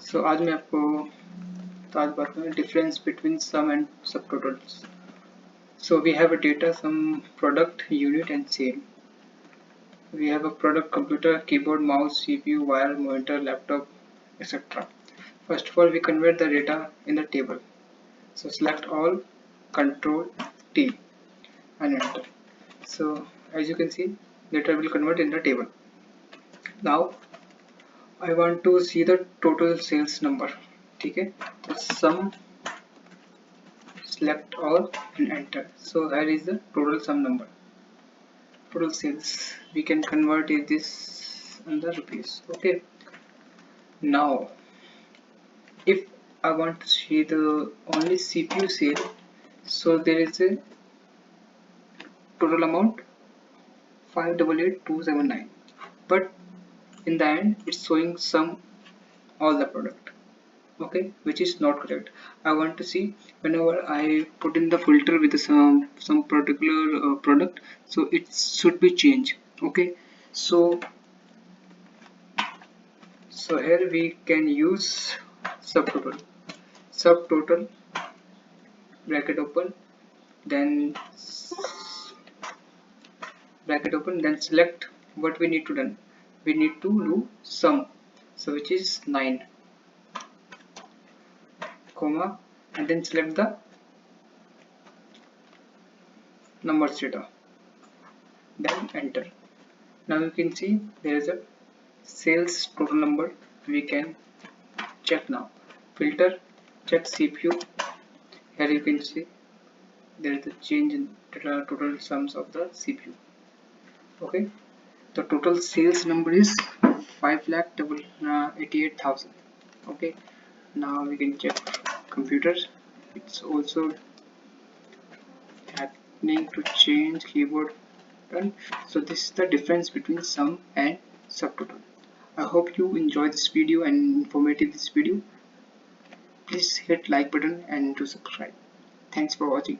सो आज मैं आपको आज बात करूँगा डिफरेंस बिटवीन सम एंड सब totals. So we have a data, some product, unit and sale. We have a product, computer, keyboard, mouse, CPU, wire, monitor, laptop, etc. First of all, we convert the data in the table. So select all, Control T and enter. So as you can see, data will convert in the table. Now I want to see the total sales number. ठीक है, तो sum, select all and enter. So here is the total sum number, total sales. We can convert this in the rupees. Okay, now if I want to see the only CPU sale, so there is a total amount 588,279, but in the end it's showing sum all the product. Okay, which is not correct. I want to see whenever I put in the filter with some particular product, so it should be changed. Okay, so here we can use subtotal bracket open, then select what we need to done. We need to do sum, so which is 9, comma, and then select the numbers data, then enter. Now you can see there is a sales total number. We can check now. Filter, check CPU. Here you can see there is a change in total sums of the CPU. Okay, the total sales number is 5,88,000. Okay, now we can check computers. It's also happening to change keyboard. So this is the difference between sum and subtotal. I hope you enjoyed this video and informative this video. Please hit like button and to subscribe. Thanks for watching.